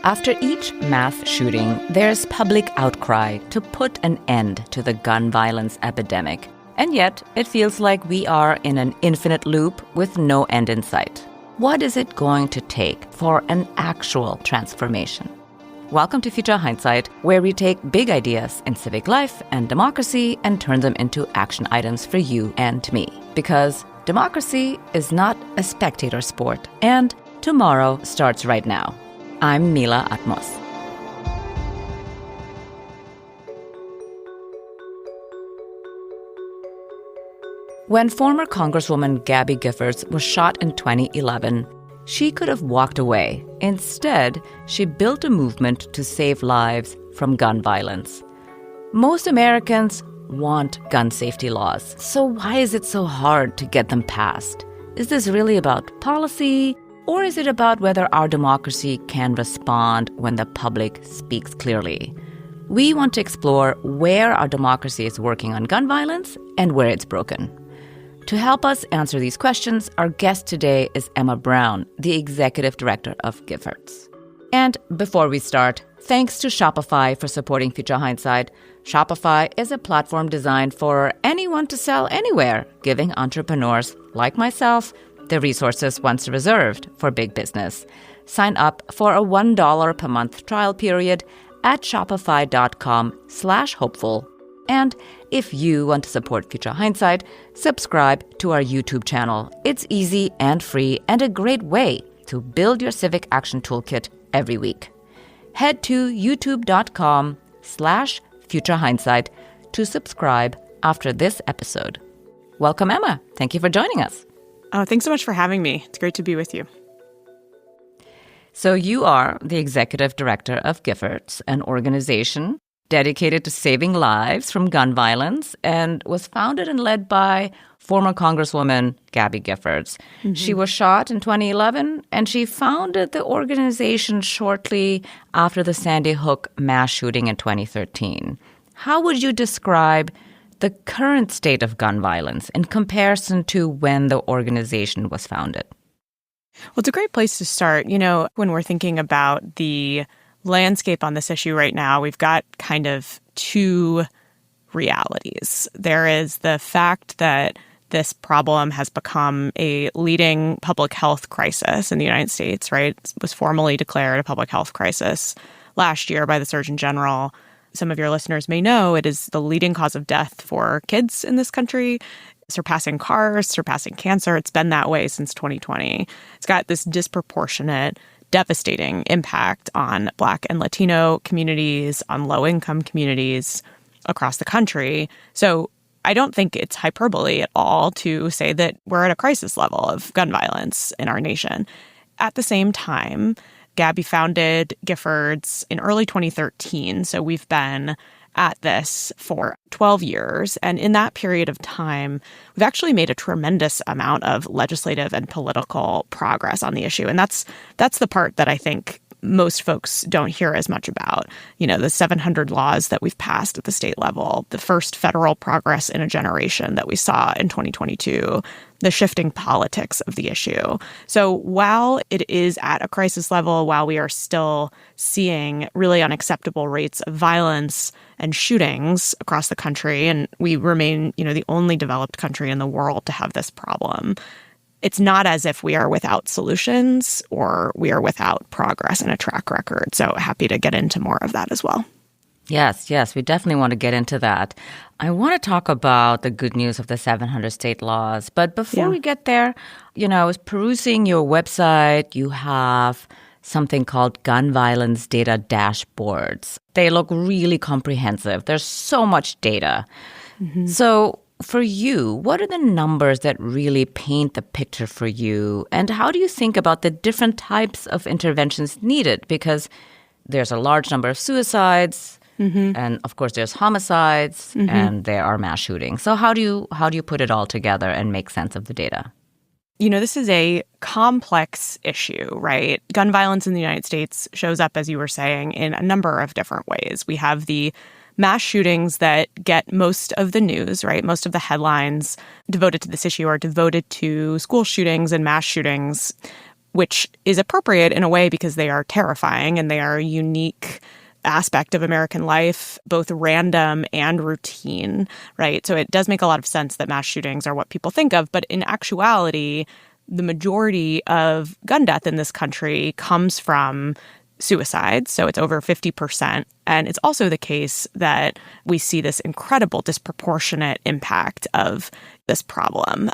After each mass shooting, there's public outcry to put an end to the gun violence epidemic. And yet, it feels like we are in an infinite loop with no end in sight. What is it going to take for an actual transformation? Welcome to Future Hindsight, where we take big ideas in civic life and democracy and turn them into action items for you and me. Because democracy is not a spectator sport, and tomorrow starts right now. I'm Mila Atmos. When former Congresswoman Gabby Giffords was shot in 2011, she could have walked away. Instead, she built a movement to save lives from gun violence. Most Americans want gun safety laws, so why is it so hard to get them passed? Is this really about policy? Or is it about whether our democracy can respond when the public speaks clearly? We want to explore where our democracy is working on gun violence and where it's broken. To help us answer these questions, our guest today is Emma Brown, the executive director of Giffords. And before we start, thanks to Shopify for supporting Future Hindsight. Shopify is a platform designed for anyone to sell anywhere, giving entrepreneurs like myself the resources once reserved for big business. Sign up for a $1 per month trial period at shopify.com/hopeful. And if you want to support Future Hindsight, subscribe to our YouTube channel. It's easy and free and a great way to build your civic action toolkit every week. Head to youtube.com/Future Hindsight to subscribe after this episode. Welcome, Emma. Thank you for joining us. Oh, thanks so much for having me. It's great to be with you. So you are the executive director of Giffords, an organization dedicated to saving lives from gun violence, and was founded and led by former Congresswoman Gabby Giffords. Mm-hmm. She was shot in 2011, and she founded the organization shortly after the Sandy Hook mass shooting in 2013. How would you describe the current state of gun violence in comparison to when the organization was founded? Well, it's a great place to start. You know, when we're thinking about the landscape on this issue right now, we've got kind of two realities. There is the fact that this problem has become a leading public health crisis in the United States, right? It was formally declared a public health crisis last year by the Surgeon General. Some of your listeners may know it is the leading cause of death for kids in this country, surpassing cars, surpassing cancer. It's been that way since 2020. It's got this disproportionate, devastating impact on Black and Latino communities, on low-income communities across the country. So I don't think it's hyperbole at all to say that we're at a crisis level of gun violence in our nation. At the same time, Gabby founded Giffords in early 2013, so we've been at this for 12 years. And in that period of time, we've actually made a tremendous amount of legislative and political progress on the issue. And that's the part that I think most folks don't hear as much about. You know, the 700 laws that we've passed at the state level, the first federal progress in a generation that we saw in 2022, the shifting politics of the issue. So while it is at a crisis level, while we are still seeing really unacceptable rates of violence and shootings across the country, and we remain, you know, the only developed country in the world to have this problem, it's not as if we are without solutions or we are without progress and a track record. So happy to get into more of that as well. Yes, we definitely want to get into that. I want to talk about the good news of the 700 state laws. But before we get there, you know, I was perusing your website. You have something called gun violence data dashboards. They look really comprehensive. There's so much data. Mm-hmm. So for you, what are the numbers that really paint the picture for you? And how do you think about the different types of interventions needed? Because there's a large number of suicides, and of course there's homicides, and there are mass shootings. So how do you put it all together and make sense of the data? You know, this is a complex issue, right? Gun violence in the United States shows up, as you were saying, in a number of different ways. We have the mass shootings that get most of the news, right? Most of the headlines devoted to this issue are devoted to school shootings and mass shootings. which is appropriate in a way because they are terrifying and they are a unique aspect of American life, both random and routine, right? So it does make a lot of sense that mass shootings are what people think of. But in actuality, the majority of gun death in this country comes from suicides. So it's over 50%. And it's also the case that we see this incredible disproportionate impact of this problem.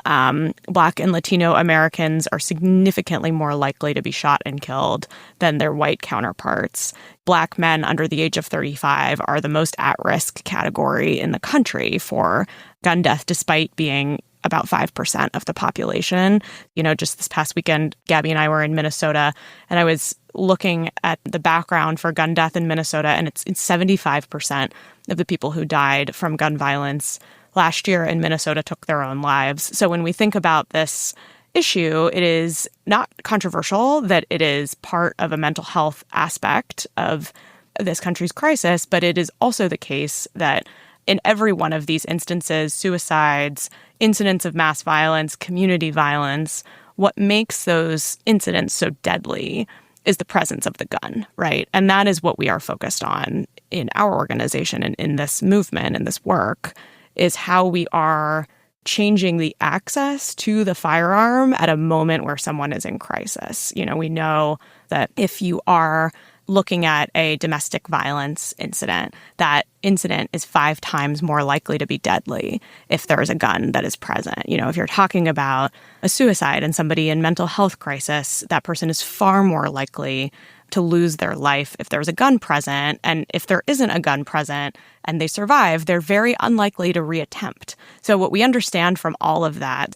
Black and Latino Americans are significantly more likely to be shot and killed than their white counterparts. Black men under the age of 35 are the most at-risk category in the country for gun death, despite being about 5% of the population. You know, just this past weekend, Gabby and I were in Minnesota, and I was looking at the background for gun death in Minnesota, and it's 75% of the people who died from gun violence last year in Minnesota took their own lives. So when we think about this issue, it is not controversial that it is part of a mental health aspect of this country's crisis, but it is also the case that in every one of these instances, suicides, incidents of mass violence, community violence, what makes those incidents so deadly is the presence of the gun, right? And that is what we are focused on in our organization and in this movement and this work, is how we are changing the access to the firearm at a moment where someone is in crisis. You know, we know that if you are looking at a domestic violence incident, that incident is 5 times more likely to be deadly if there is a gun that is present. You know, if you're talking about a suicide and somebody in mental health crisis, that person is far more likely to lose their life if there's a gun present. And if there isn't a gun present and they survive, they're very unlikely to reattempt. So what we understand from all of that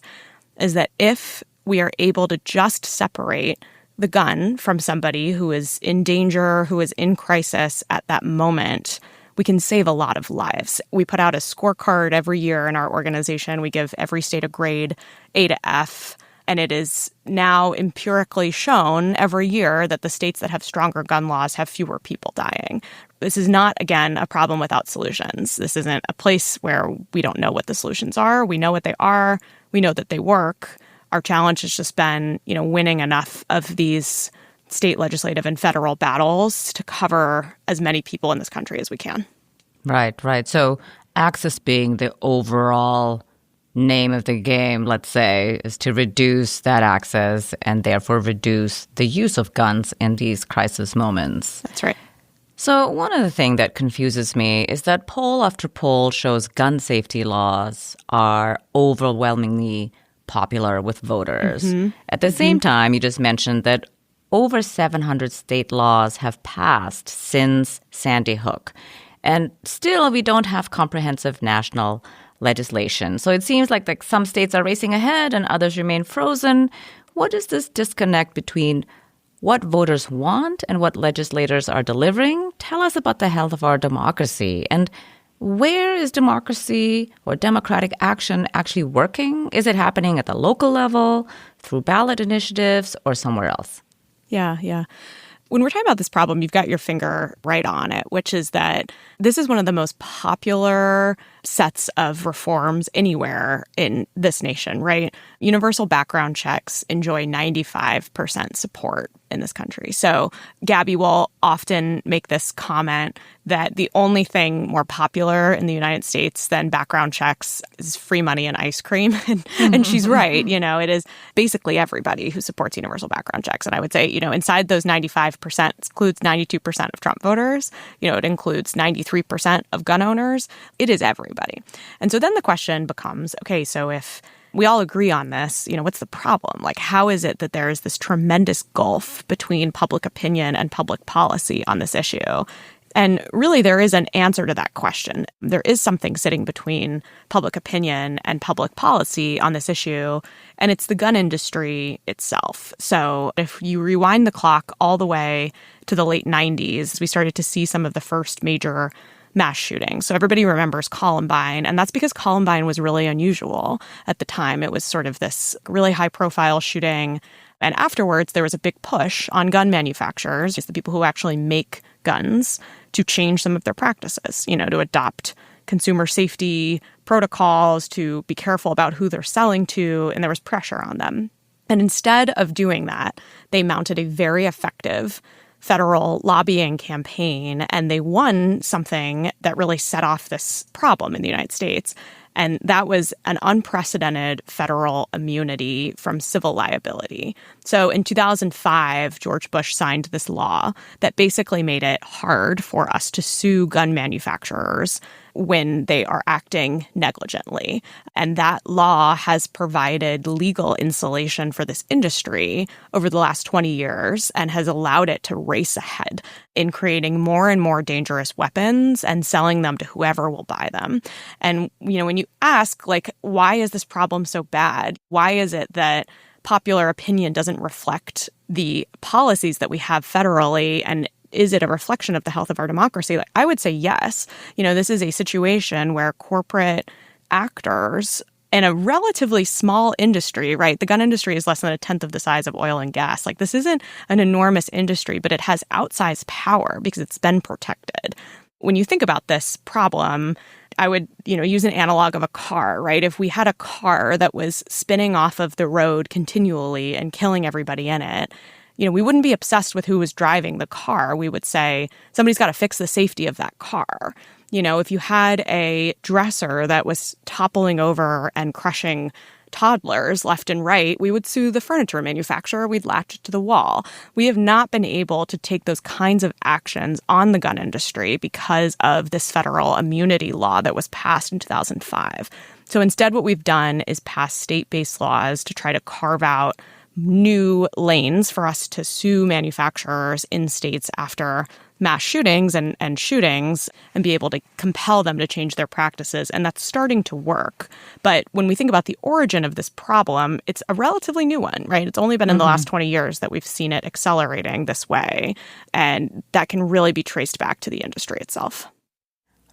is that if we are able to just separate the gun from somebody who is in danger, who is in crisis at that moment, we can save a lot of lives. We put out a scorecard every year in our organization. We give every state a grade A to F. And it is now empirically shown every year that the states that have stronger gun laws have fewer people dying. This is not, again, a problem without solutions. This isn't a place where we don't know what the solutions are. We know what they are. We know that they work. Our challenge has just been, you know, winning enough of these state legislative and federal battles to cover as many people in this country as we can. Right, right. So access being the overall name of the game, let's say, is to reduce that access and therefore reduce the use of guns in these crisis moments. That's right. So one of the things that confuses me is that poll after poll shows gun safety laws are overwhelmingly popular with voters. Mm-hmm. At the same time, you just mentioned that over 700 state laws have passed since Sandy Hook. And still, we don't have comprehensive national legislation. So it seems like some states are racing ahead and others remain frozen. What is this disconnect between what voters want and what legislators are delivering? Tell us about the health of our democracy. And where is democracy or democratic action actually working? Is it happening at the local level, through ballot initiatives, or somewhere else? Yeah. When we're talking about this problem, you've got your finger right on it, which is that this is one of the most popular sets of reforms anywhere in this nation, right? Universal background checks enjoy 95% support in this country. So Gabby will often make this comment that the only thing more popular in the United States than background checks is free money and ice cream. And she's right. You know, it is basically everybody who supports universal background checks. And I would say, you know, inside those 95%, it includes 92% of Trump voters. You know, it includes 93% of gun owners. It is everybody. And so then the question becomes, okay, so if we all agree on this, you know, what's the problem? Like, how is it that there is this tremendous gulf between public opinion and public policy on this issue? And really, there is an answer to that question. There is something sitting between public opinion and public policy on this issue, and it's the gun industry itself. So if you rewind the clock all the way to the late 90s, we started to see some of the first major mass shootings. So everybody remembers Columbine, and that's because Columbine was really unusual at the time. It was sort of this really high-profile shooting. And afterwards, there was a big push on gun manufacturers, just the people who actually make guns, to change some of their practices, you know, to adopt consumer safety protocols, to be careful about who they're selling to, and there was pressure on them. And instead of doing that, they mounted a very effective federal lobbying campaign, and they won something that really set off this problem in the United States. And that was an unprecedented federal immunity from civil liability. So in 2005, George Bush signed this law that basically made it hard for us to sue gun manufacturers when they are acting negligently. And that law has provided legal insulation for this industry over the last 20 years and has allowed it to race ahead in creating more and more dangerous weapons and selling them to whoever will buy them. And, when you ask, why is this problem so bad? Why is it that popular opinion doesn't reflect the policies that we have federally, and is it a reflection of the health of our democracy? I would say yes. This is a situation where corporate actors in a relatively small industry, right? The gun industry is less than a tenth of the size of oil and gas. This isn't an enormous industry, but it has outsized power because it's been protected. When you think about this problem, I would, use an analog of a car, right? If we had a car that was spinning off of the road continually and killing everybody in it, we wouldn't be obsessed with who was driving the car. We would say, somebody's got to fix the safety of that car. If you had a dresser that was toppling over and crushing toddlers left and right, we would sue the furniture manufacturer. We'd latch it to the wall. We have not been able to take those kinds of actions on the gun industry because of this federal immunity law that was passed in 2005. So instead, what we've done is pass state-based laws to try to carve out new lanes for us to sue manufacturers in states after mass shootings and shootings and be able to compel them to change their practices. And that's starting to work. But when we think about the origin of this problem, it's a relatively new one, right? It's only been in the last 20 years that we've seen it accelerating this way. And that can really be traced back to the industry itself.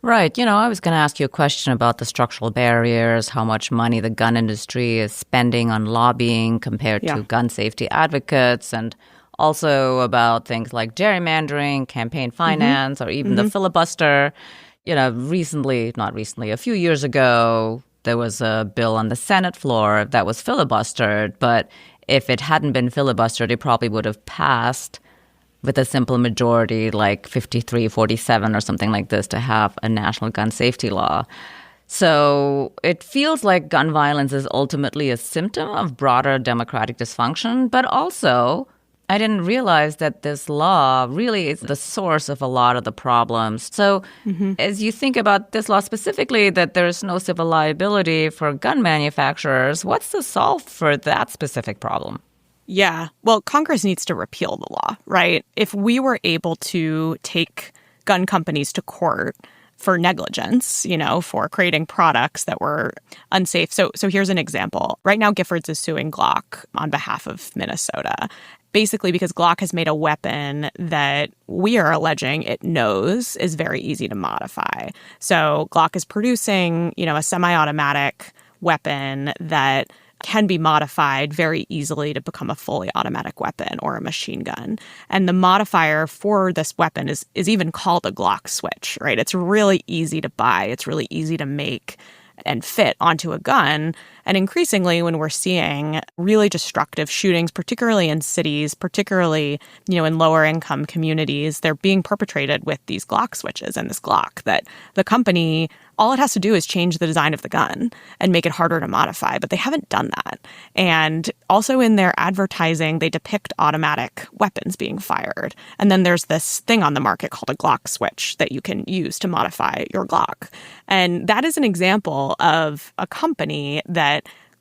Right. I was going to ask you a question about the structural barriers, how much money the gun industry is spending on lobbying compared to gun safety advocates, and also about things like gerrymandering, campaign finance, or even the filibuster. A few years ago, there was a bill on the Senate floor that was filibustered, but if it hadn't been filibustered, it probably would have passed with a simple majority, like 53-47 or something like this, to have a national gun safety law. So it feels like gun violence is ultimately a symptom of broader democratic dysfunction, but also I didn't realize that this law really is the source of a lot of the problems. So as you think about this law specifically, that there's no civil liability for gun manufacturers, what's the solve for that specific problem? Yeah. Well, Congress needs to repeal the law, right? If we were able to take gun companies to court for negligence, for creating products that were unsafe. So here's an example. Right now, Giffords is suing Glock on behalf of Minnesota, basically because Glock has made a weapon that we are alleging it knows is very easy to modify. So Glock is producing, a semi-automatic weapon that can be modified very easily to become a fully automatic weapon or a machine gun. And the modifier for this weapon is even called a Glock switch, right? It's really easy to buy. It's really easy to make and fit onto a gun. And increasingly, when we're seeing really destructive shootings, particularly in cities, particularly, in lower income communities, they're being perpetrated with these Glock switches and this Glock that the company, all it has to do is change the design of the gun and make it harder to modify. But they haven't done that. And also in their advertising, they depict automatic weapons being fired. And then there's this thing on the market called a Glock switch that you can use to modify your Glock. And that is an example of a company that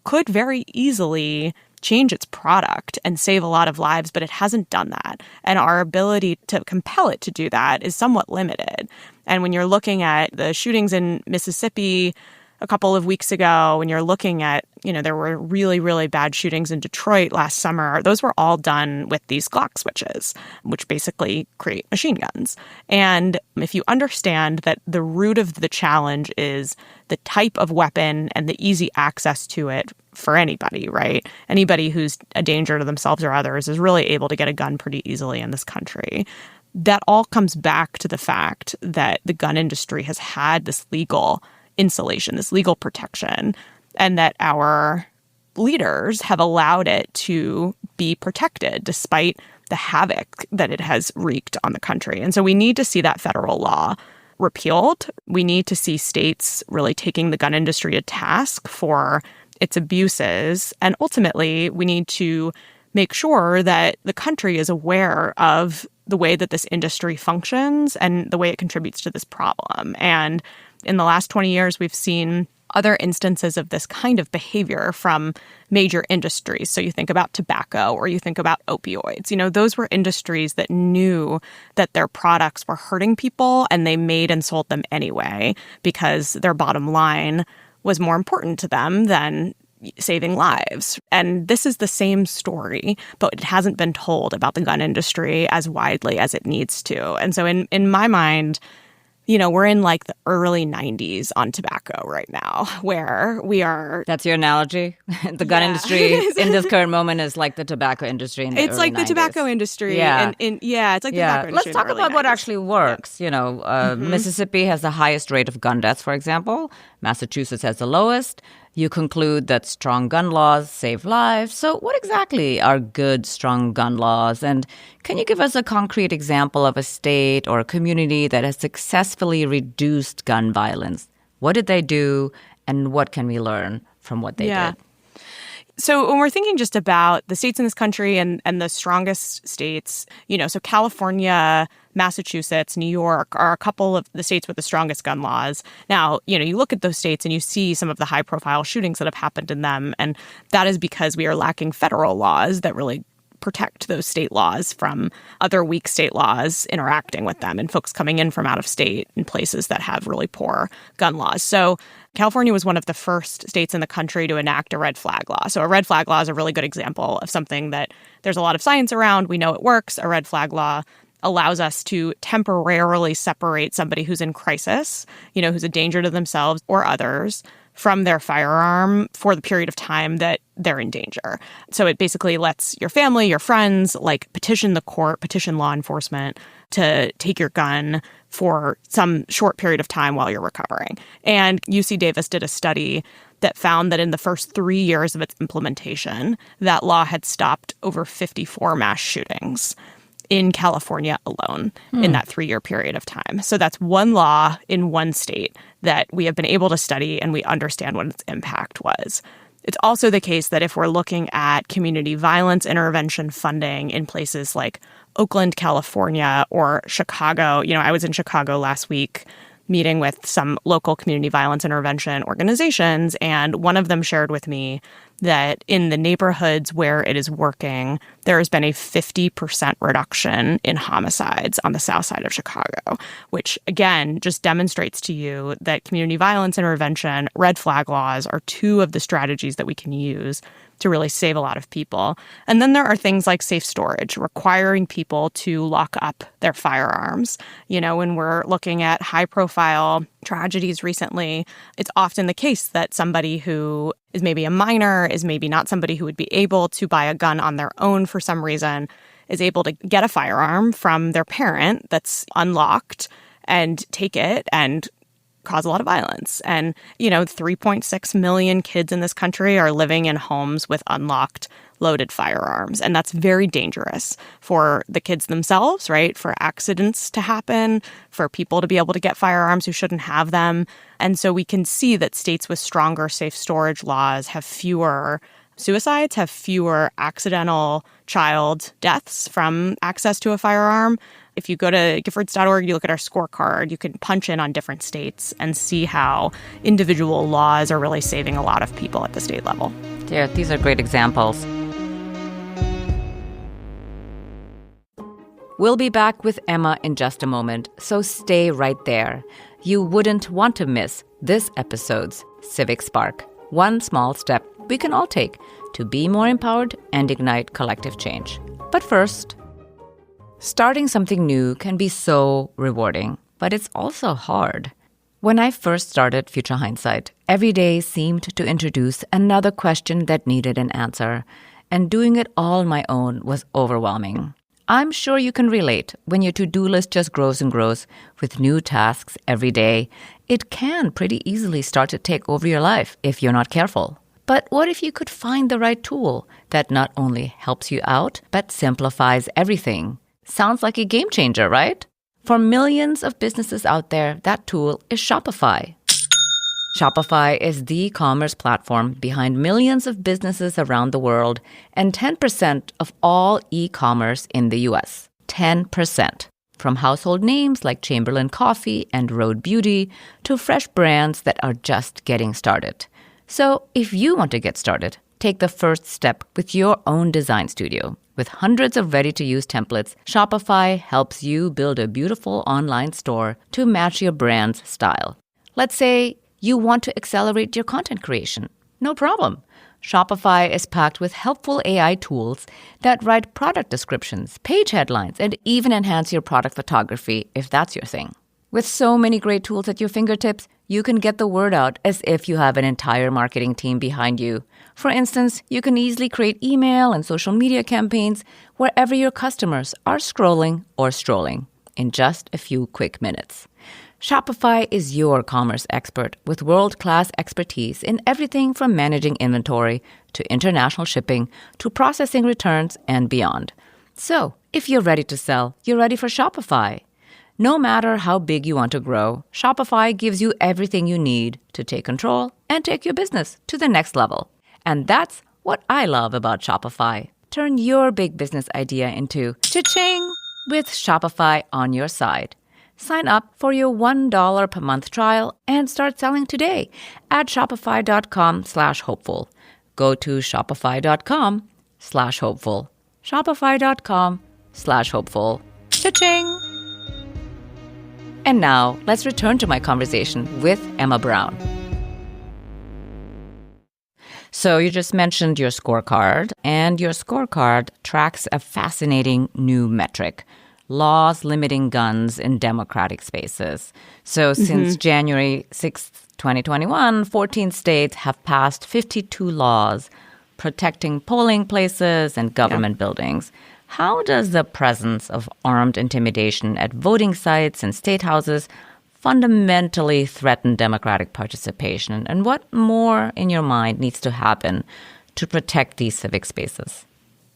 could very easily change its product and save a lot of lives, but it hasn't done that. And our ability to compel it to do that is somewhat limited. And when you're looking at the shootings in Mississippi a couple of weeks ago, when you're looking at, there were really, really bad shootings in Detroit last summer, those were all done with these Glock switches, which basically create machine guns. And if you understand that the root of the challenge is the type of weapon and the easy access to it for anybody, right? Anybody who's a danger to themselves or others is really able to get a gun pretty easily in this country. That all comes back to the fact that the gun industry has had this legal insulation, this legal protection, and that our leaders have allowed it to be protected despite the havoc that it has wreaked on the country. And so we need to see that federal law repealed. We need to see states really taking the gun industry to task for its abuses. And ultimately, we need to make sure that the country is aware of the way that this industry functions and the way it contributes to this problem. And in the last 20 years, we've seen other instances of this kind of behavior from major industries. So you think about tobacco or you think about opioids. Those were industries that knew that their products were hurting people and they made and sold them anyway because their bottom line was more important to them than saving lives. And this is the same story, but it hasn't been told about the gun industry as widely as it needs to. And so in my mind, we're in like the early 90s on tobacco right now, where we are... That's your analogy? The gun industry in this current moment is like the tobacco industry in the It's early like 90s. The tobacco industry. Yeah. It's like the tobacco industry. Let's talk about what 90s. actually works. Mississippi has the highest rate of gun deaths, for example. Massachusetts has the lowest. You conclude that strong gun laws save lives. So what exactly are good, strong gun laws? And can you give us a concrete example of a state or a community that has successfully reduced gun violence? What did they do, and what can we learn from what they did? So when we're thinking just about the states in this country and the strongest states, so California, Massachusetts, New York are a couple of the states with the strongest gun laws. Now, you look at those states and you see some of the high-profile shootings that have happened in them, and that is because we are lacking federal laws that really protect those state laws from other weak state laws interacting with them and folks coming in from out of state in places that have really poor gun laws. So California was one of the first states in the country to enact a red flag law. So a red flag law is a really good example of something that there's a lot of science around. We know it works. A red flag law allows us to temporarily separate somebody who's in crisis, who's a danger to themselves or others, from their firearm for the period of time that they're in danger. So it basically lets your family, your friends, petition the court, petition law enforcement to take your gun for some short period of time while you're recovering. And UC Davis did a study that found that in the first 3 years of its implementation, that law had stopped over 54 mass shootings in California alone in that 3-year period of time. So that's one law in one state that we have been able to study and we understand what its impact was. It's also the case that if we're looking at community violence intervention funding in places like Oakland, California, or Chicago, I was in Chicago last week meeting with some local community violence intervention organizations, and one of them shared with me that in the neighborhoods where it is working, there has been a 50% reduction in homicides on the south side of Chicago, which, again, just demonstrates to you that community violence intervention, red flag laws are two of the strategies that we can use to really save a lot of people. And then there are things like safe storage, requiring people to lock up their firearms. When we're looking at high-profile tragedies recently, it's often the case that somebody who is maybe a minor, is maybe not somebody who would be able to buy a gun on their own for some reason, is able to get a firearm from their parent that's unlocked and take it and cause a lot of violence. And, 3.6 million kids in this country are living in homes with unlocked loaded firearms. And that's very dangerous for the kids themselves, right? For accidents to happen, for people to be able to get firearms who shouldn't have them. And so we can see that states with stronger safe storage laws have fewer suicides, have fewer accidental child deaths from access to a firearm. If you go to Giffords.org, you look at our scorecard, you can punch in on different states and see how individual laws are really saving a lot of people at the state level. Yeah, these are great examples. We'll be back with Emma in just a moment, so stay right there. You wouldn't want to miss this episode's Civic Spark. One small step we can all take to be more empowered and ignite collective change. But first, starting something new can be so rewarding, but it's also hard. When I first started Future Hindsight, every day seemed to introduce another question that needed an answer, and doing it all on my own was overwhelming. I'm sure you can relate. When your to-do list just grows and grows with new tasks every day, it can pretty easily start to take over your life if you're not careful. But what if you could find the right tool that not only helps you out, but simplifies everything? Sounds like a game changer, right? For millions of businesses out there, that tool is Shopify. Shopify is the commerce platform behind millions of businesses around the world and 10% of all e-commerce in the US. 10%. From household names like Chamberlain Coffee and Rhode Beauty to fresh brands that are just getting started. So if you want to get started, take the first step with your own design studio. With hundreds of ready-to-use templates, Shopify helps you build a beautiful online store to match your brand's style. Let's say you want to accelerate your content creation. No problem. Shopify is packed with helpful AI tools that write product descriptions, page headlines, and even enhance your product photography if that's your thing. With so many great tools at your fingertips, you can get the word out as if you have an entire marketing team behind you. For instance, you can easily create email and social media campaigns wherever your customers are scrolling or strolling in just a few quick minutes. Shopify is your commerce expert with world-class expertise in everything from managing inventory to international shipping to processing returns and beyond. So, if you're ready to sell, you're ready for Shopify. No matter how big you want to grow, Shopify gives you everything you need to take control and take your business to the next level. And that's what I love about Shopify. Turn your big business idea into cha-ching with Shopify on your side. Sign up for your $1 per month trial and start selling today at shopify.com/hopeful. Go to shopify.com/hopeful. Shopify.com/hopeful. Cha-ching! And now, let's return to my conversation with Emma Brown. So you just mentioned your scorecard, and your scorecard tracks a fascinating new metric: laws limiting guns in democratic spaces. So since January 6th, 2021, 14 states have passed 52 laws protecting polling places and government buildings. How does the presence of armed intimidation at voting sites and state houses fundamentally threaten democratic participation? And what more, in your mind, needs to happen to protect these civic spaces?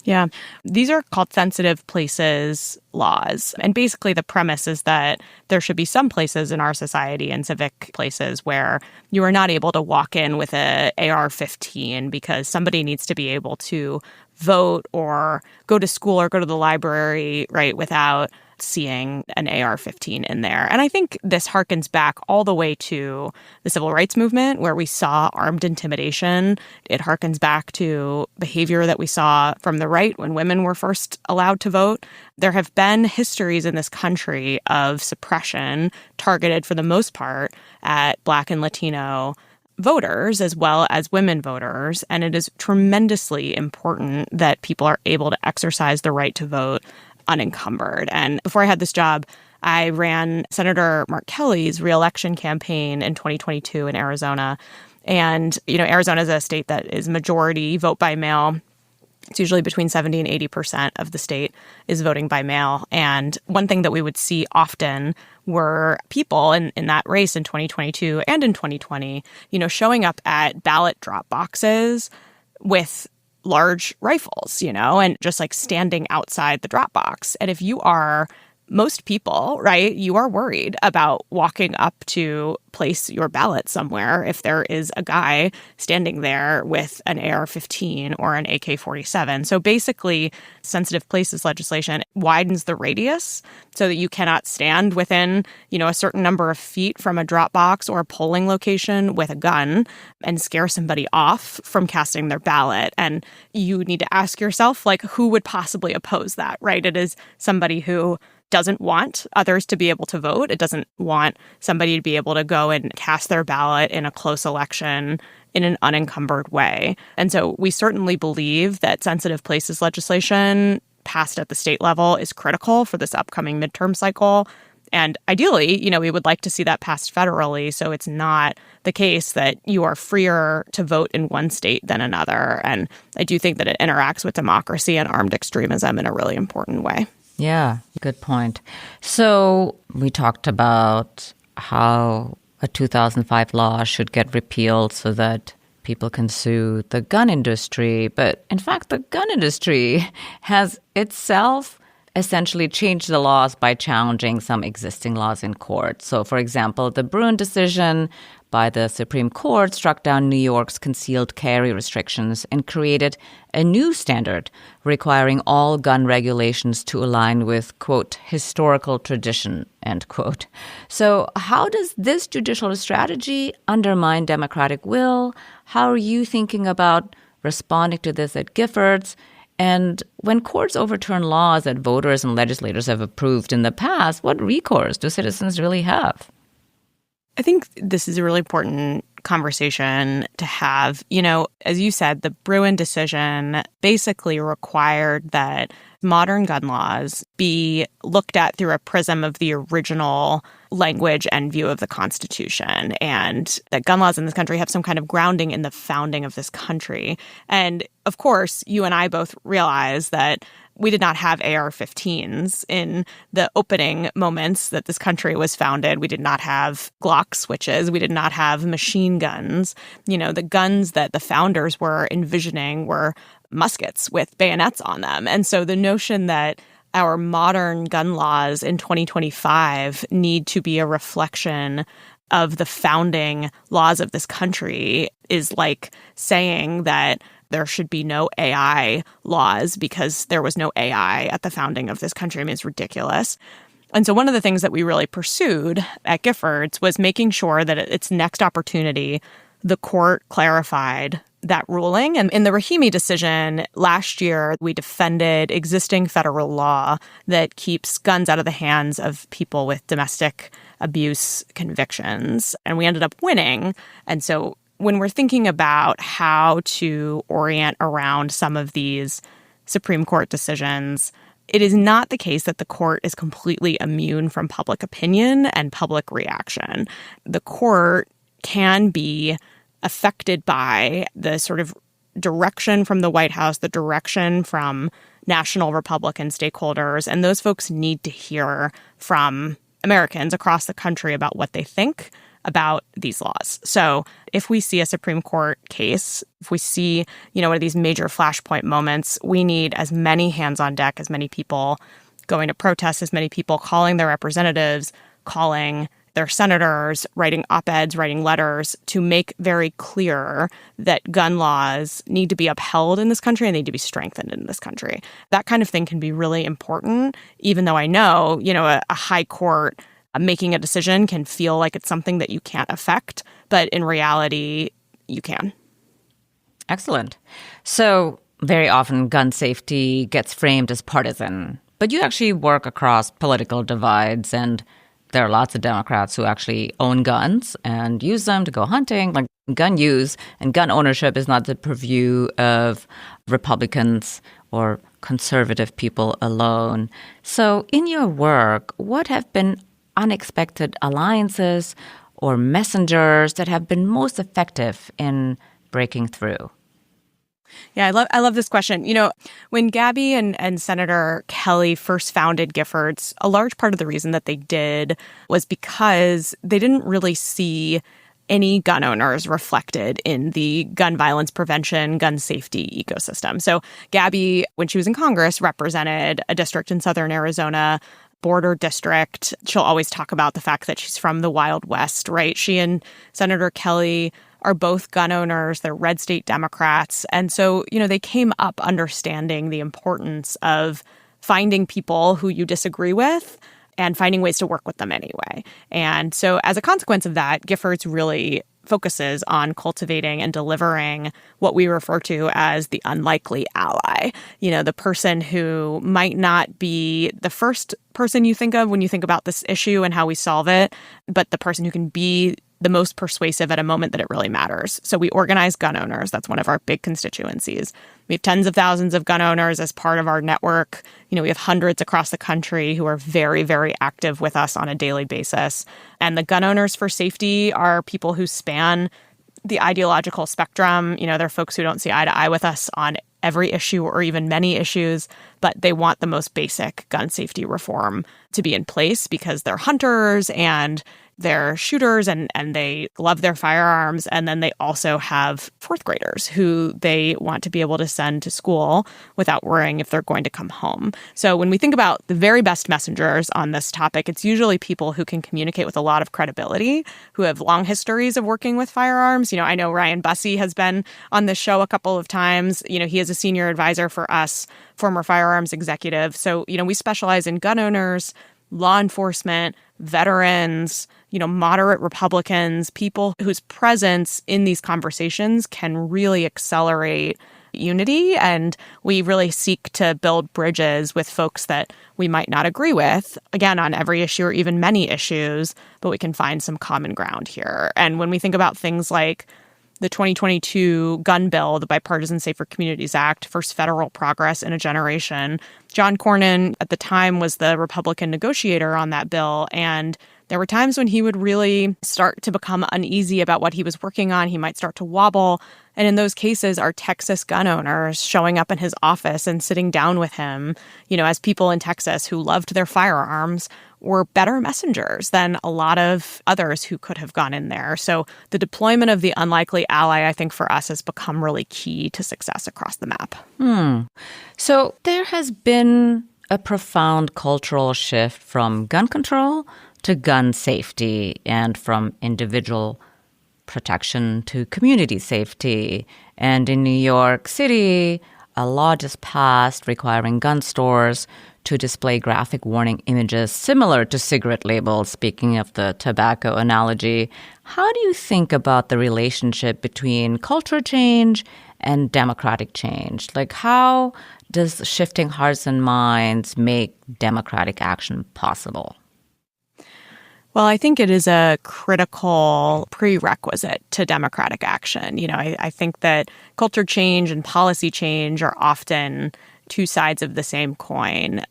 Yeah, these are called sensitive places laws. And basically the premise is that there should be some places in our society and civic places where you are not able to walk in with a AR-15 because somebody needs to be able to vote or go to school or go to the library, right, without seeing an AR-15 in there. And I think this harkens back all the way to the civil rights movement where we saw armed intimidation. It harkens back to behavior that we saw from the right when women were first allowed to vote. There have been histories in this country of suppression targeted for the most part at Black and Latino voters as well as women voters. And it is tremendously important that people are able to exercise the right to vote unencumbered. And before I had this job, I ran Senator Mark Kelly's reelection campaign in 2022 in Arizona. And, you know, Arizona is a state that is majority vote by mail. It's usually between 70 and 80% of the state is voting by mail. And one thing that we would see often were people in that race in 2022 and in 2020, you know, showing up at ballot drop boxes with large rifles, you know, and just like standing outside the drop box. And if you are most people, right, you are worried about walking up to place your ballot somewhere if there is a guy standing there with an AR-15 or an AK-47. So basically, sensitive places legislation widens the radius so that you cannot stand within, you know, a certain number of feet from a drop box or a polling location with a gun and scare somebody off from casting their ballot. And you need to ask yourself, like, who would possibly oppose that, right? It is somebody who doesn't want others to be able to vote. It doesn't want somebody to be able to go and cast their ballot in a close election in an unencumbered way. And so we certainly believe that sensitive places legislation passed at the state level is critical for this upcoming midterm cycle. And ideally, you know, we would like to see that passed federally so it's not the case that you are freer to vote in one state than another. And I do think that it interacts with democracy and armed extremism in a really important way. Yeah, good point. So we talked about how a 2005 law should get repealed so that people can sue the gun industry. But in fact, the gun industry has itself essentially changed the laws by challenging some existing laws in court. So, for example, the Bruin decision by the Supreme Court struck down New York's concealed carry restrictions and created a new standard requiring all gun regulations to align with, quote, historical tradition, end quote. So how does this judicial strategy undermine democratic will? How are you thinking about responding to this at Giffords? And when courts overturn laws that voters and legislators have approved in the past, what recourse do citizens really have? I think this is a really important conversation to have. You know, as you said, the Bruin decision basically required that modern gun laws be looked at through a prism of the original language and view of the Constitution, and that gun laws in this country have some kind of grounding in the founding of this country. And of course, you and I both realize that we did not have AR-15s in the opening moments that this country was founded. We did not have Glock switches. We did not have machine guns. You know, the guns that the founders were envisioning were muskets with bayonets on them. And so the notion that our modern gun laws in 2025 need to be a reflection of the founding laws of this country is like saying that there should be no AI laws because there was no AI at the founding of this country. I mean, it's ridiculous. And so one of the things that we really pursued at Giffords was making sure that at its next opportunity, the court clarified that ruling. And in the Rahimi decision last year, we defended existing federal law that keeps guns out of the hands of people with domestic abuse convictions. And we ended up winning. And so when we're thinking about how to orient around some of these Supreme Court decisions, it is not the case that the court is completely immune from public opinion and public reaction. The court can be affected by the sort of direction from the White House, the direction from national Republican stakeholders, and those folks need to hear from Americans across the country about what they think about these laws. So if we see a Supreme Court case, if we see, one of these major flashpoint moments, we need as many hands on deck, as many people going to protest, as many people calling their representatives, calling their senators, writing op-eds, writing letters to make very clear that gun laws need to be upheld in this country and need to be strengthened in this country. That kind of thing can be really important, even though I know, a high court making a decision can feel like it's something that you can't affect, but in reality, you can. Excellent. So very often gun safety gets framed as partisan, but you actually work across political divides, and there are lots of Democrats who actually own guns and use them to go hunting. Like, gun use and gun ownership is not the purview of Republicans or conservative people alone. So in your work, what have been unexpected alliances or messengers that have been most effective in breaking through? Yeah, I love this question. When Gabby and Senator Kelly first founded Giffords, a large part of the reason that they did was because they didn't really see any gun owners reflected in the gun violence prevention, gun safety ecosystem. So Gabby, when she was in Congress, represented a district in southern Arizona, border district. She'll always talk about the fact that she's from the Wild West, right? She and Senator Kelly are both gun owners. They're red state Democrats. And so, they came up understanding the importance of finding people who you disagree with and finding ways to work with them anyway. And so as a consequence of that, Giffords really focuses on cultivating and delivering what we refer to as the unlikely ally. The person who might not be the first person you think of when you think about this issue and how we solve it, but the person who can be the most persuasive at a moment that it really matters. So we organize gun owners. That's one of our big constituencies. We have tens of thousands of gun owners as part of our network. We have hundreds across the country who are very, very active with us on a daily basis. And the gun owners for safety are people who span the ideological spectrum. They're folks who don't see eye to eye with us on every issue or even many issues, but they want the most basic gun safety reform to be in place because they're hunters and they're shooters and they love their firearms. And then they also have fourth graders who they want to be able to send to school without worrying if they're going to come home. So when we think about the very best messengers on this topic, it's usually people who can communicate with a lot of credibility, who have long histories of working with firearms. I know Ryan Bussey has been on this show a couple of times. He is a senior advisor for us, former firearms executive. So, we specialize in gun owners, law enforcement, veterans, moderate Republicans, people whose presence in these conversations can really accelerate unity. And we really seek to build bridges with folks that we might not agree with, again, on every issue or even many issues, but we can find some common ground here. And when we think about things like the 2022 gun bill, the Bipartisan Safer Communities Act, first federal progress in a generation, John Cornyn at the time was the Republican negotiator on that bill. And there were times when he would really start to become uneasy about what he was working on. He might start to wobble. And in those cases, our Texas gun owners showing up in his office and sitting down with him, as people in Texas who loved their firearms, were better messengers than a lot of others who could have gone in there. So the deployment of the unlikely ally, I think, for us has become really key to success across the map. So there has been a profound cultural shift from gun control to gun safety and from individual protection to community safety. And in New York City, a law just passed requiring gun stores to display graphic warning images similar to cigarette labels, speaking of the tobacco analogy. How do you think about the relationship between culture change and democratic change? Like, how does shifting hearts and minds make democratic action possible? Well, I think it is a critical prerequisite to democratic action. I think that culture change and policy change are often two sides of the same coin.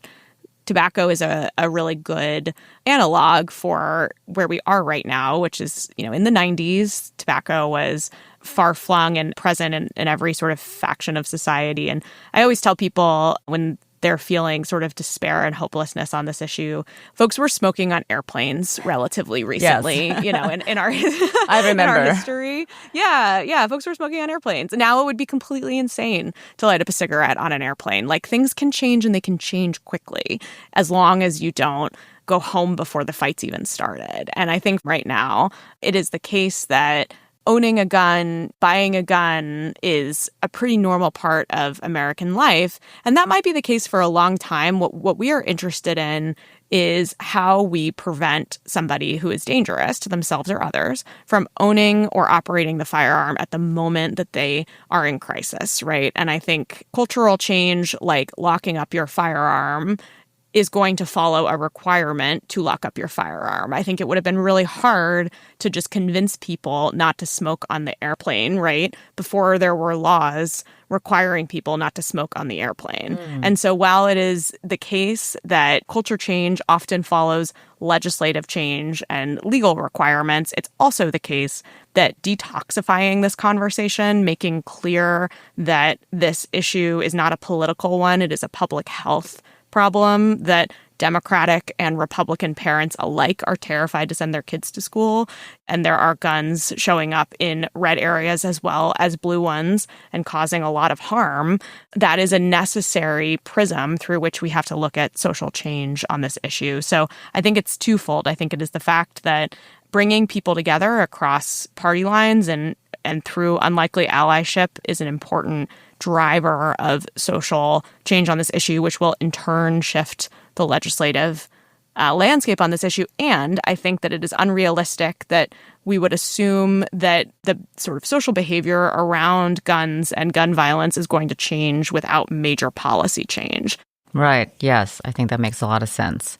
Tobacco is a really good analog for where we are right now, which is, in the 90s, tobacco was far-flung and present in every sort of faction of society. And I always tell people when they're feeling sort of despair and hopelessness on this issue, folks were smoking on airplanes relatively recently, Yes. in our I remember. in our history. Yeah, folks were smoking on airplanes. Now it would be completely insane to light up a cigarette on an airplane. Like, things can change and they can change quickly as long as you don't go home before the fight's even started. And I think right now it is the case that owning a gun, buying a gun is a pretty normal part of American life. And that might be the case for a long time. What we are interested in is how we prevent somebody who is dangerous to themselves or others from owning or operating the firearm at the moment that they are in crisis, right? And I think cultural change, like locking up your firearm, is going to follow a requirement to lock up your firearm. I think it would have been really hard to just convince people not to smoke on the airplane, right? Before there were laws requiring people not to smoke on the airplane. And so while it is the case that culture change often follows legislative change and legal requirements, it's also the case that detoxifying this conversation, making clear that this issue is not a political one, it is a public health problem that Democratic and Republican parents alike are terrified to send their kids to school. And there are guns showing up in red areas as well as blue ones and causing a lot of harm. That is a necessary prism through which we have to look at social change on this issue. So I think it's twofold. I think it is the fact that bringing people together across party lines and through unlikely allyship is an important driver of social change on this issue, which will in turn shift the legislative landscape on this issue. And I think that it is unrealistic that we would assume that the sort of social behavior around guns and gun violence is going to change without major policy change. Right. Yes, I think that makes a lot of sense.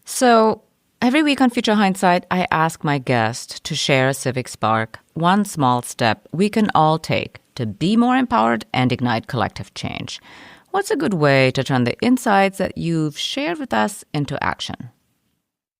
So every week on Future Hindsight, I ask my guest to share a civic spark, one small step we can all take to be more empowered and ignite collective change. What's a good way to turn the insights that you've shared with us into action?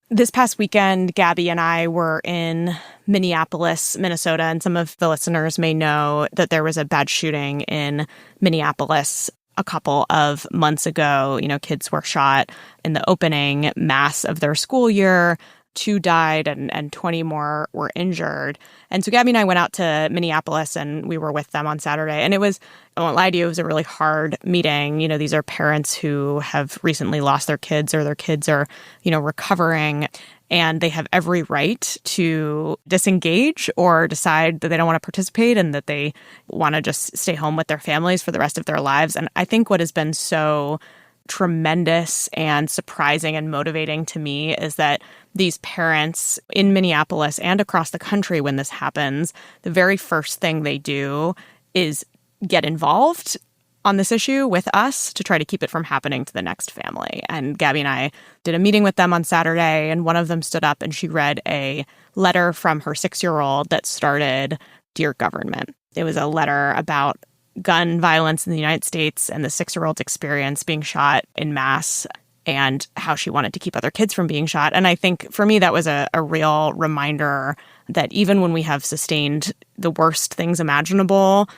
This past weekend, Gabby and I were in Minneapolis, Minnesota, and some of the listeners may know that there was a bad shooting in Minneapolis a couple of months ago. Kids were shot in the opening mass of their school year. 2 died and 20 more were injured. And so Gabby and I went out to Minneapolis and we were with them on Saturday. And I won't lie to you, it was a really hard meeting. These are parents who have recently lost their kids or their kids are, recovering. And they have every right to disengage or decide that they don't want to participate and that they want to just stay home with their families for the rest of their lives. And I think what has been so tremendous and surprising and motivating to me is that these parents in Minneapolis and across the country, when this happens, the very first thing they do is get involved on this issue with us to try to keep it from happening to the next family. And Gabby and I did a meeting with them on Saturday, and one of them stood up and she read a letter from her 6-year-old that started, "Dear Government." It was a letter about gun violence in the United States and the 6-year-old's experience being shot in mass and how she wanted to keep other kids from being shot. And I think for me, that was a real reminder that even when we have sustained the worst things imaginable,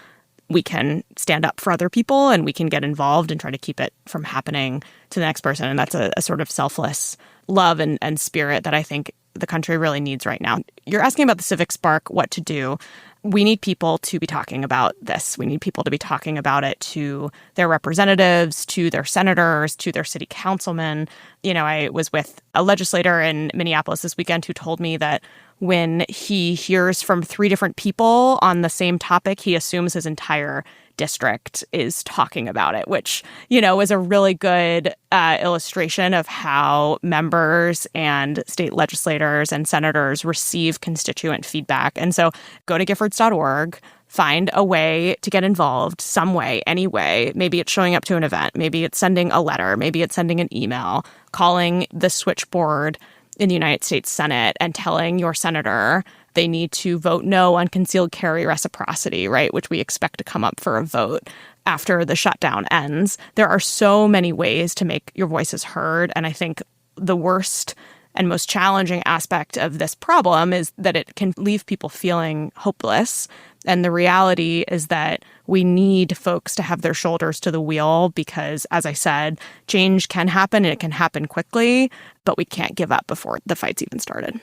we can stand up for other people and we can get involved and try to keep it from happening to the next person. And that's a sort of selfless love and spirit that I think the country really needs right now. You're asking about the Civic Spark, what to do. We need people to be talking about this. We need people to be talking about it to their representatives, to their senators, to their city councilmen. I was with a legislator in Minneapolis this weekend who told me that when he hears from 3 different people on the same topic, he assumes his entire district is talking about it, which, was a really good illustration of how members and state legislators and senators receive constituent feedback. And so go to Giffords.org, find a way to get involved, some way, any way. Maybe it's showing up to an event. Maybe it's sending a letter. Maybe it's sending an email, calling the switchboard in the United States Senate and telling your senator they need to vote no on concealed carry reciprocity, right, which we expect to come up for a vote after the shutdown ends. There are so many ways to make your voices heard. And I think the worst and most challenging aspect of this problem is that it can leave people feeling hopeless. And the reality is that we need folks to have their shoulders to the wheel because, as I said, change can happen and it can happen quickly, but we can't give up before the fight's even started.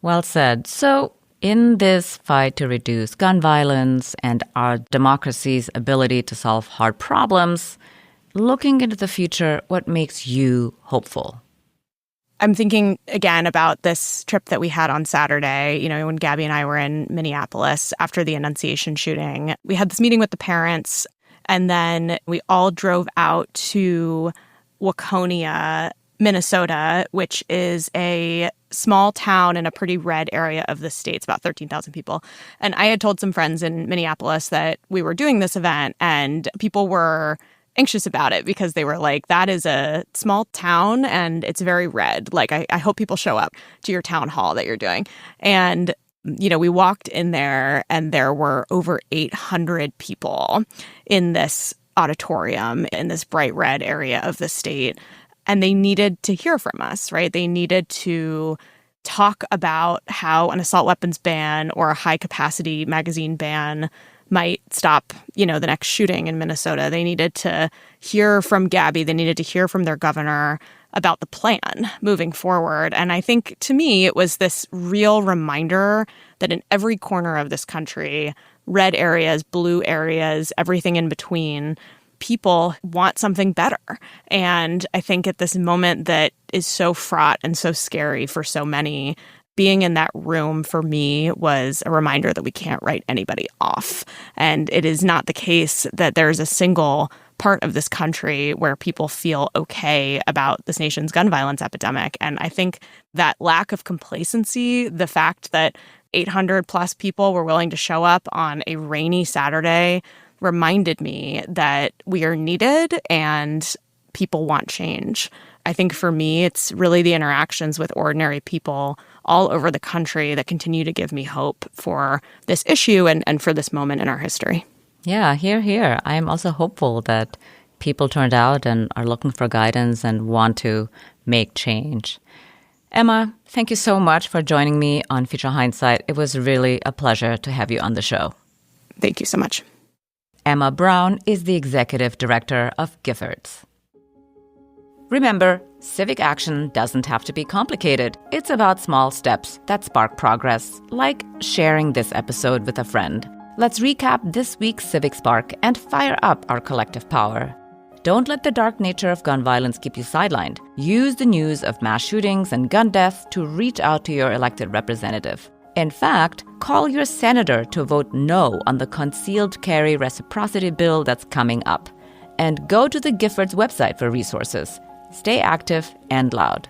Well said. So in this fight to reduce gun violence and our democracy's ability to solve hard problems, looking into the future, what makes you hopeful? I'm thinking again about this trip that we had on Saturday, when Gabby and I were in Minneapolis after the Annunciation shooting. We had this meeting with the parents, and then we all drove out to Waconia, Minnesota, which is a small town in a pretty red area of the state. It's about 13,000 people. And I had told some friends in Minneapolis that we were doing this event, and people were anxious about it because they were like, that is a small town and it's very red. Like, I hope people show up to your town hall that you're doing. And, we walked in there and there were over 800 people in this auditorium in this bright red area of the state. And they needed to hear from us, right? They needed to talk about how an assault weapons ban or a high capacity magazine ban might stop, the next shooting in Minnesota. They needed to hear from Gabby. They needed to hear from their governor about the plan moving forward. And I think, to me, it was this real reminder that in every corner of this country, red areas, blue areas, everything in between, people want something better. And I think at this moment that is so fraught and so scary for so many, being in that room for me was a reminder that we can't write anybody off. And it is not the case that there's a single part of this country where people feel okay about this nation's gun violence epidemic. And I think that lack of complacency, the fact that 800 plus people were willing to show up on a rainy Saturday, reminded me that we are needed and people want change. I think for me, it's really the interactions with ordinary people all over the country that continue to give me hope for this issue and for this moment in our history. Yeah, here. I am also hopeful that people turned out and are looking for guidance and want to make change. Emma, thank you so much for joining me on Future Hindsight. It was really a pleasure to have you on the show. Thank you so much. Emma Brown is the executive director of Giffords. Remember, civic action doesn't have to be complicated. It's about small steps that spark progress, like sharing this episode with a friend. Let's recap this week's Civic Spark and fire up our collective power. Don't let the dark nature of gun violence keep you sidelined. Use the news of mass shootings and gun deaths to reach out to your elected representative. In fact, call your senator to vote no on the concealed carry reciprocity bill that's coming up. And go to the Giffords website for resources. Stay active and loud.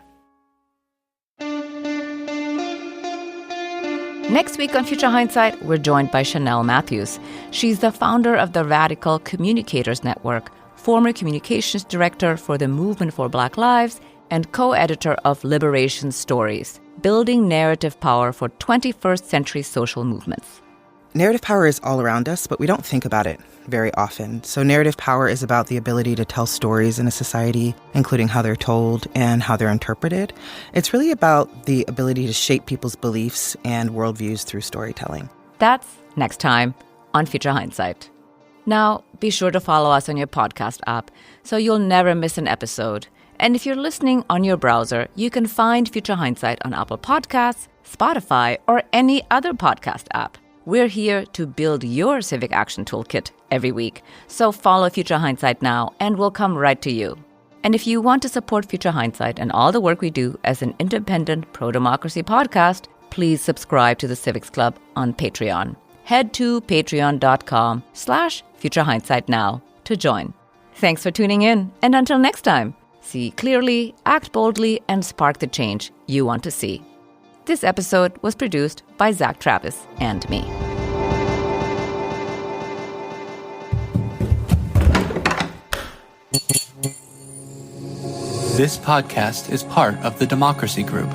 Next week on Future Hindsight, we're joined by Chanel Matthews. She's the founder of the Radical Communicators Network, former communications director for the Movement for Black Lives, and co-editor of Liberation Stories, Building Narrative Power for 21st Century Social Movements. Narrative power is all around us, but we don't think about it very often. So narrative power is about the ability to tell stories in a society, including how they're told and how they're interpreted. It's really about the ability to shape people's beliefs and worldviews through storytelling. That's next time on Future Hindsight. Now, be sure to follow us on your podcast app so you'll never miss an episode. And if you're listening on your browser, you can find Future Hindsight on Apple Podcasts, Spotify, or any other podcast app. We're here to build your civic action toolkit every week. So follow Future Hindsight now and we'll come right to you. And if you want to support Future Hindsight and all the work we do as an independent pro-democracy podcast, please subscribe to the Civics Club on Patreon. Head to patreon.com/Future Hindsight now to join. Thanks for tuning in. And until next time, see clearly, act boldly, and spark the change you want to see. This episode was produced by Zack Travis and me. This podcast is part of the Democracy Group.